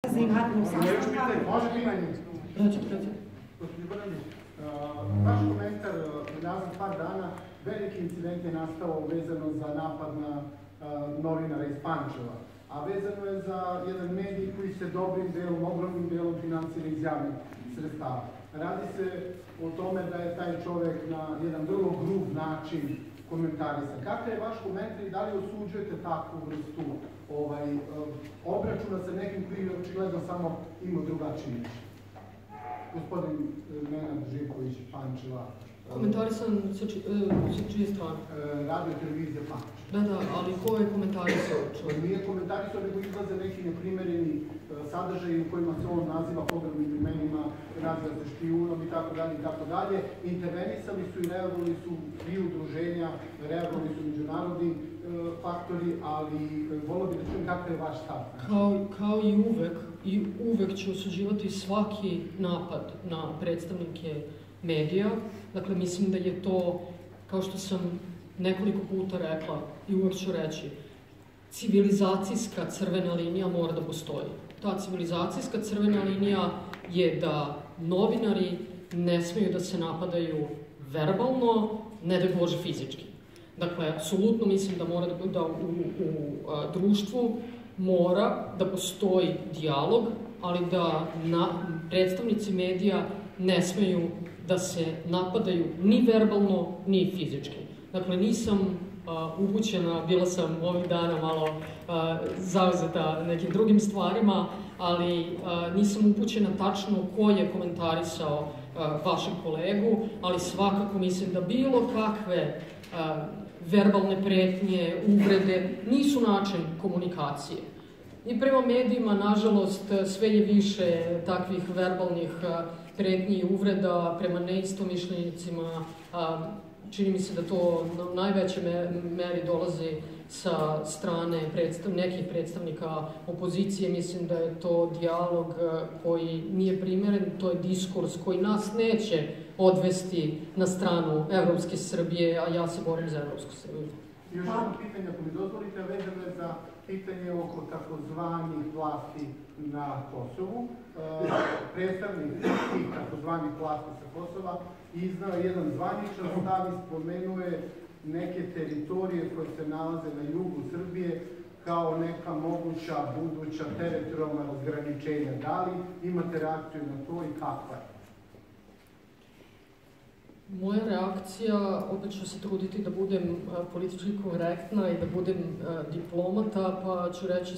radnog sastanka. Može pitanje? Prođe. Gospodin Branić, vaš komentar nazad par dana, veliki incident je nastao vezano za napad na novinara iz Pančeva, a vezano je za jedan medij koji se dobrim delom, ogromnim delom finansira iz javnih sredstava. Radi se o tome da je taj čovek na jedan vrlo grub način komentarisan. Kakav je vaš komentar i da li osuđujete takvu vrstu obračuna sa nekim koji je očigledno samo imao drugačiji mišljenje? Gospodin Nenad Živković, Pančeva. Komentarisan sa čije strane? Radio televizija Pančeva. Da, ali ko je komentarisao čovjek? Nije komentarisao, nego izlaze neki neprimereni sadržaji u kojima se on naziva pogrebnim imenima, naziva se špijunom i tako dalje. Intervenisali su i reagovali su i udruženja, reagovali su međunarodni faktori, ali volio bih da čujem kakav je vaš stav. Kao i uvek ću osuđivati svaki napad na predstavnike medija. Dakle, mislim da je to, kao što sam nekoliko puta rekla i uvek ću reći, civilizacijska crvena linija mora da postoji. Ta civilizacijska crvena linija je da novinari ne smeju da se napadaju verbalno, ne da Bože fizički. Dakle, apsolutno mislim da mora da u društvu mora da postoji dijalog, ali da predstavnici medija ne smeju da se napadaju ni verbalno, ni fizički. Dakle, nisam upućena, bila sam ovih dana malo zauzeta nekim drugim stvarima, ali nisam upućena tačno ko je komentarisao vašeg kolegu, ali svakako mislim da bilo kakve verbalne pretnje, uvrede nisu način komunikacije. I prema medijima, nažalost, sve je više takvih verbalnih pretnji i uvreda prema neistomišljenicima. Čini mi se da to u najvećoj meri dolazi sa strane nekih predstavnika opozicije. Mislim da je to dijalog koji nije primeren, to je diskurs koji nas neće odvesti na stranu evropske Srbije, a ja se borim za evropsku Srbiju. Još jedno pitanje, ako mi dozvolite, vezano je za pitanje oko takozvanih vlasti na Kosovu. Predstavnik tih takozvanih vlasti sa Kosova iznao jedan zvaničan stav i spomenuje neke teritorije koje se nalaze na jugu Srbije kao neka moguća buduća teritorijalna razgraničenja. Da li imate reakciju na to i kakva je? Moja reakcija, opet ću se truditi da budem politički korektna i da budem diplomata, pa ću reći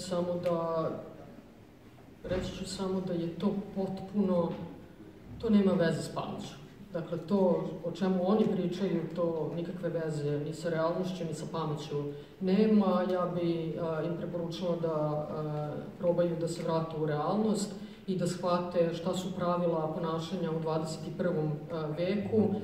samo da je to potpuno, to nema veze s pameću. Dakle, to o čemu oni pričaju, to nikakve veze ni sa realnošću, ni sa pameću nema. Ja bi im preporučila da probaju da se vrate u realnost i da shvate šta su pravila ponašanja u 21. veku,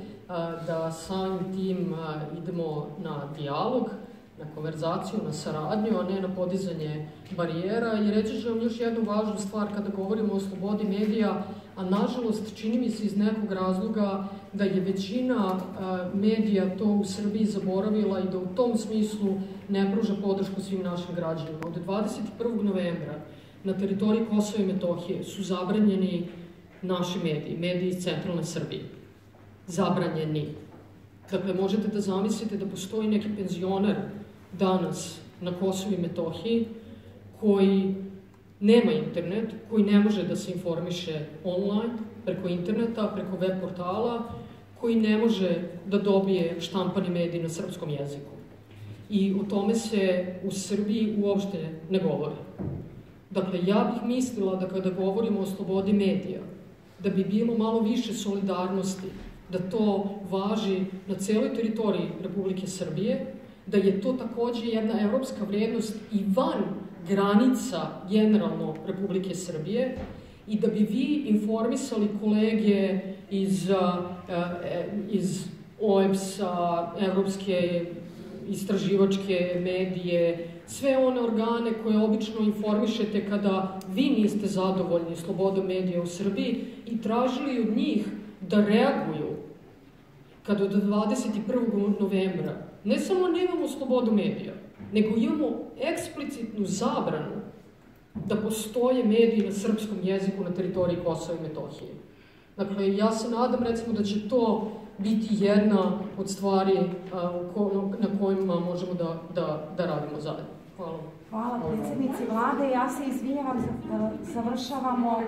da samim tim idemo na dijalog, na konverzaciju, na saradnju, a ne na podizanje barijera. I reći ću vam još jednu važnu stvar kada govorimo o slobodi medija, a nažalost čini mi se iz nekog razloga da je većina medija to u Srbiji zaboravila i da u tom smislu ne pruža podršku svim našim građanima. Od 21. novembra na teritoriji Kosova i Metohije su zabranjeni naši mediji, mediji iz centralne Srbije. Zabranjeni. Dakle, možete da zamislite da postoji neki penzioner danas na Kosovu i Metohiji koji nema internet, koji ne može da se informiše online, preko interneta, preko web portala, koji ne može da dobije štampani medij na srpskom jeziku. I o tome se u Srbiji uopšte ne govori. Dakle, ja bih mislila da kada govorimo o slobodi medija, da bi bilo malo više solidarnosti, da to važi na celoj teritoriji Republike Srbije, da je to takođe jedna evropska vrednost i van granica generalno Republike Srbije i da bi vi informisali kolege iz OEBS-a, Evropske istraživačke medije, sve one organe koje obično informišete kada vi niste zadovoljni slobodom medija u Srbiji i tražili od njih da reaguju kada od 21. novembra ne samo nemamo slobodu medija, nego imamo eksplicitnu zabranu da postoje mediji na srpskom jeziku na teritoriji Kosova i Metohije. Dakle, ja se nadam, recimo, da će to biti jedna od stvari na kojima možemo da radimo zajedno. Hvala. Hvala predsjednici vlade. Ja se izvinjavam, završavamo